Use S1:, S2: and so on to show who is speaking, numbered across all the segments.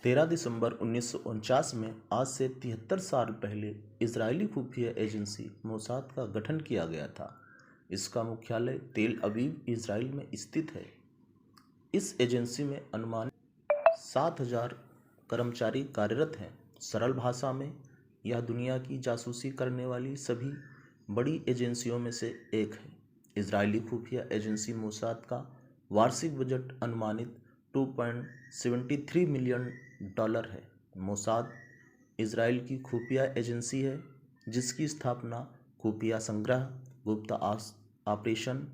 S1: 13 दिसंबर 1949 में आज से 73 साल पहले इजरायली खुफिया एजेंसी मोसाद का गठन किया गया था। इसका मुख्यालय तेल अवीव इजराइल में स्थित है। इस एजेंसी में अनुमानित 7,000 कर्मचारी कार्यरत हैं। सरल भाषा में यह दुनिया की जासूसी करने वाली सभी बड़ी एजेंसियों में से एक है। इजरायली खुफिया एजेंसी मोसाद का वार्षिक बजट अनुमानित $2.73 मिलियन है। मोसाद इजराइल की खुफिया एजेंसी है जिसकी स्थापना खुफिया संग्रह, गुप्त ऑपरेशन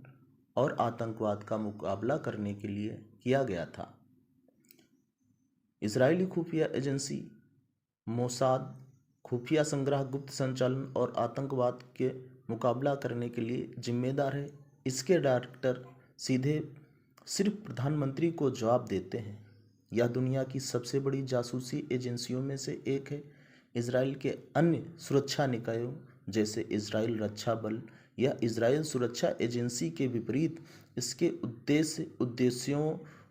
S1: और आतंकवाद का मुकाबला करने के लिए किया गया था। इजरायली खुफिया एजेंसी मोसाद खुफिया संग्रह, गुप्त संचालन और आतंकवाद के मुकाबला करने के लिए जिम्मेदार है। इसके डायरेक्टर सीधे सिर्फ प्रधानमंत्री को जवाब देते हैं। यह दुनिया की सबसे बड़ी जासूसी एजेंसियों में से एक है। इजराइल के अन्य सुरक्षा निकायों जैसे इजराइल रक्षा बल या इजराइल सुरक्षा एजेंसी के विपरीत इसके उद्देश्यों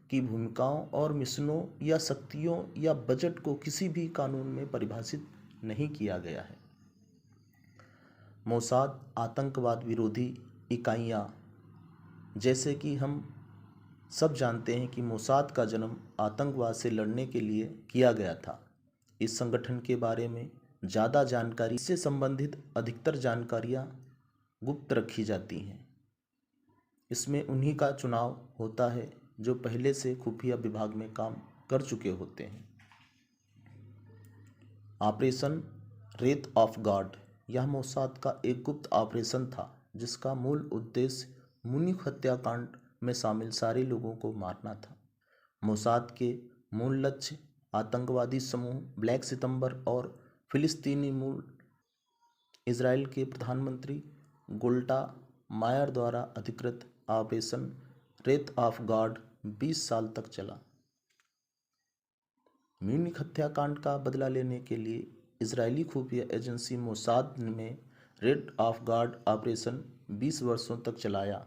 S1: की भूमिकाओं और मिशनों या शक्तियों या बजट को किसी भी कानून में परिभाषित नहीं किया गया है। मोसाद आतंकवाद विरोधी इकाइयाँ, जैसे कि हम सब जानते हैं कि मोसाद का जन्म आतंकवाद से लड़ने के लिए किया गया था। इस संगठन के बारे में ज़्यादा जानकारी, इससे संबंधित अधिकतर जानकारियाँ गुप्त रखी जाती हैं। इसमें उन्हीं का चुनाव होता है जो पहले से खुफिया विभाग में काम कर चुके होते हैं। ऑपरेशन रेत ऑफ गॉड, यह मोसाद का एक गुप्त ऑपरेशन था जिसका मूल उद्देश्य म्यूनिख हत्याकांड में शामिल सारे लोगों को मारना था। मोसाद के मूल लक्ष्य आतंकवादी समूह ब्लैक सितंबर और फिलिस्तीनी मूल इजराइल के प्रधानमंत्री गोल्डा मायर द्वारा अधिकृत ऑपरेशन रेत ऑफ गॉड 20 साल तक चला। म्यूनिख हत्याकांड का बदला लेने के लिए इजरायली खुफिया एजेंसी मोसाद में रेड ऑफ गॉड ऑपरेशन 20 वर्षों तक चलाया।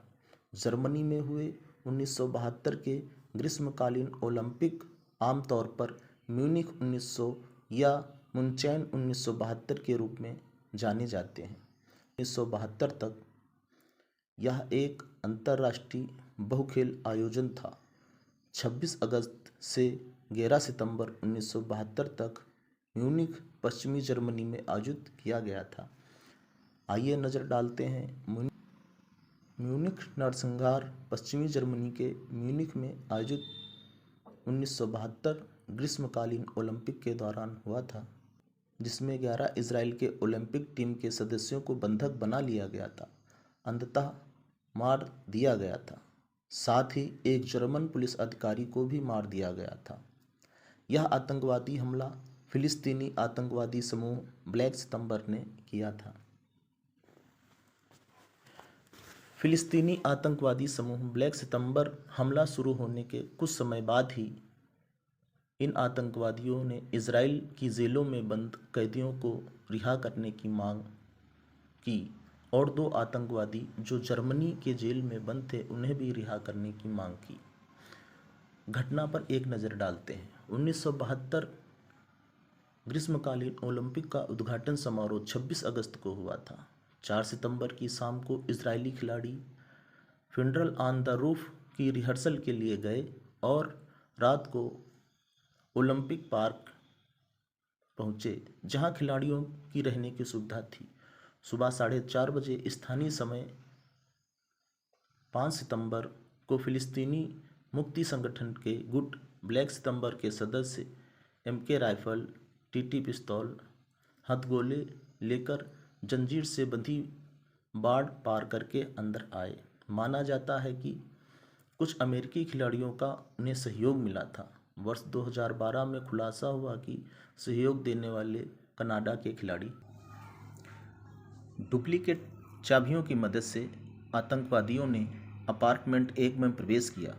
S1: जर्मनी में हुए 1972 के ग्रीष्मकालीन ओलंपिक आमतौर पर म्यूनिख 1900 या मुनचैन 1972 के रूप में जाने जाते हैं। 1972 तक यह एक अंतर्राष्ट्रीय बहुखेल आयोजन था। 26 अगस्त से 11 सितंबर 1972 तक म्यूनिख पश्चिमी जर्मनी में आयोजित किया गया था। आइए नज़र डालते हैं म्यूनिख नरसंहार पश्चिमी जर्मनी के म्यूनिख में आयोजित 1972 ग्रीष्मकालीन ओलंपिक के दौरान हुआ था, जिसमें 11 इजराइल के ओलंपिक टीम के सदस्यों को बंधक बना लिया गया था, अंततः मार दिया गया था। साथ ही एक जर्मन पुलिस अधिकारी को भी मार दिया गया था। यह आतंकवादी हमला फिलिस्तीनी आतंकवादी समूह ब्लैक सितंबर ने किया था। फिलिस्तीनी आतंकवादी समूह ब्लैक सितंबर हमला शुरू होने के कुछ समय बाद ही इन आतंकवादियों ने इजराइल की जेलों में बंद कैदियों को रिहा करने की मांग की और 2 आतंकवादी जो जर्मनी के जेल में बंद थे उन्हें भी रिहा करने की मांग की। घटना पर एक नज़र डालते हैं। 1972 ग्रीष्मकालीन ओलंपिक का उद्घाटन समारोह 26 अगस्त को हुआ था। 4 सितंबर की शाम को इजरायली खिलाड़ी फिंडल ऑन द रूफ की रिहर्सल के लिए गए और रात को ओलंपिक पार्क पहुंचे, जहां खिलाड़ियों की रहने की सुविधा थी। सुबह 4:30 बजे स्थानीय समय 5 सितंबर को फिलिस्तीनी मुक्ति संगठन के गुट ब्लैक सितंबर के सदस्य MK राइफल, TT पिस्तौल, हथगोले लेकर जंजीर से बंधी बाड़ पार करके अंदर आए। माना जाता है कि कुछ अमेरिकी खिलाड़ियों का उन्हें सहयोग मिला था। वर्ष 2012 में खुलासा हुआ कि सहयोग देने वाले कनाडा के खिलाड़ी डुप्लीकेट चाबियों की मदद से आतंकवादियों ने अपार्टमेंट 1 में प्रवेश किया।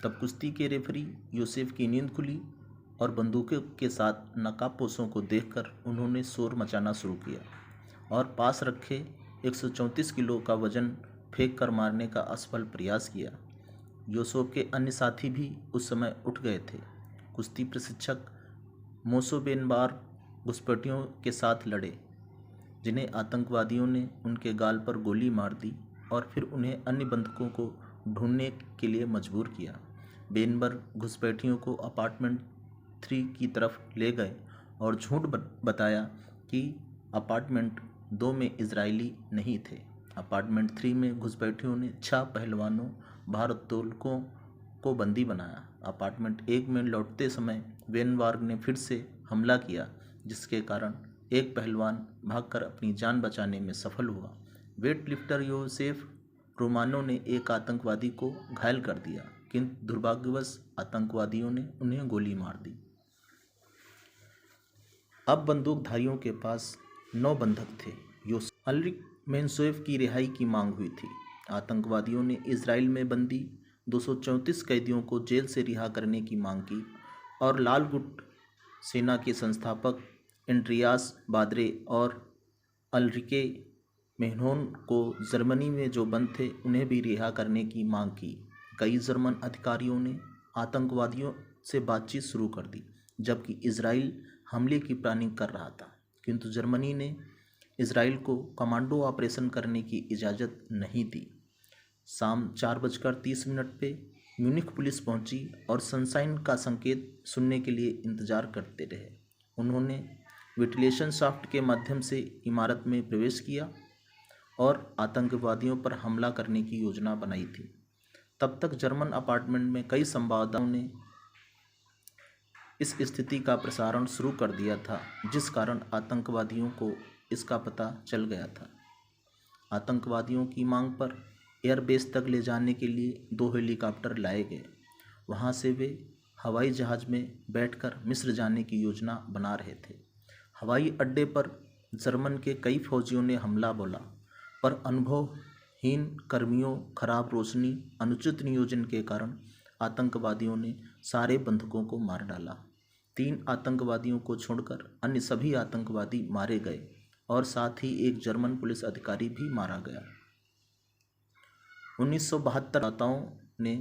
S1: तब कुश्ती के रेफरी यूसुफ की नींद खुली और बंदूकों के साथ नकाबपोशों को देखकर उन्होंने शोर मचाना शुरू किया और पास रखे 134 किलो का वजन फेंक कर मारने का असफल प्रयास किया। यूसुफ के अन्य साथी भी उस समय उठ गए थे। कुश्ती प्रशिक्षक मोसोबेनबार घुसपैठियों के साथ लड़े, जिन्हें आतंकवादियों ने उनके गाल पर गोली मार दी और फिर उन्हें अन्य बंधकों को ढूंढने के लिए मजबूर किया। बेनबर्ग घुसपैठियों को अपार्टमेंट 3 की तरफ ले गए और झूठ बताया कि अपार्टमेंट 2 में इजरायली नहीं थे। अपार्टमेंट 3 में घुसपैठियों ने 6 पहलवानों भारोत्तोलकों को बंदी बनाया। अपार्टमेंट 1 में लौटते समय बेनबर्ग ने फिर से हमला किया, जिसके कारण एक पहलवान भागकर अपनी जान बचाने में सफल हुआ। वेट लिफ्टर योसेफ रोमानो ने एक आतंकवादी को घायल कर दिया, किंतु दुर्भाग्यवश आतंकवादियों ने उन्हें गोली मार दी। अब बंदूकधारियों के पास 9 बंधक थे। अल्रिक मेन्शोव की रिहाई की मांग हुई थी। आतंकवादियों ने इजराइल में बंदी 234 कैदियों को जेल से रिहा करने की मांग की और लाल गुट सेना के संस्थापक एंड्रियास बाद्रे और अल्रिके मेहनोन को जर्मनी में जो बंद थे उन्हें भी रिहा करने की मांग की। कई जर्मन अधिकारियों ने आतंकवादियों से बातचीत शुरू कर दी, जबकि इजराइल हमले की प्लानिंग कर रहा था, किंतु जर्मनी ने इजराइल को कमांडो ऑपरेशन करने की इजाज़त नहीं दी। शाम 4:30 पे म्यूनिख पुलिस पहुंची और सनशाइन का संकेत सुनने के लिए इंतजार करते रहे। उन्होंने वेंटिलेशन शाफ्ट के माध्यम से इमारत में प्रवेश किया और आतंकवादियों पर हमला करने की योजना बनाई थी। तब तक जर्मन अपार्टमेंट में कई संवाददाताओं ने इस स्थिति का प्रसारण शुरू कर दिया था, जिस कारण आतंकवादियों को इसका पता चल गया था। आतंकवादियों की मांग पर एयरबेस तक ले जाने के लिए 2 हेलीकॉप्टर लाए गए। वहां से वे हवाई जहाज में बैठकर मिस्र जाने की योजना बना रहे थे। हवाई अड्डे पर जर्मन के कई फौजियों ने हमला बोला, पर अनुभवहीन कर्मियों, खराब रोशनी, अनुचित नियोजन के कारण आतंकवादियों ने सारे बंधकों को मार डाला। 3 आतंकवादियों को छोड़कर अन्य सभी आतंकवादी मारे गए और साथ ही एक जर्मन पुलिस अधिकारी भी मारा गया। 1972 संवाददाताओं ने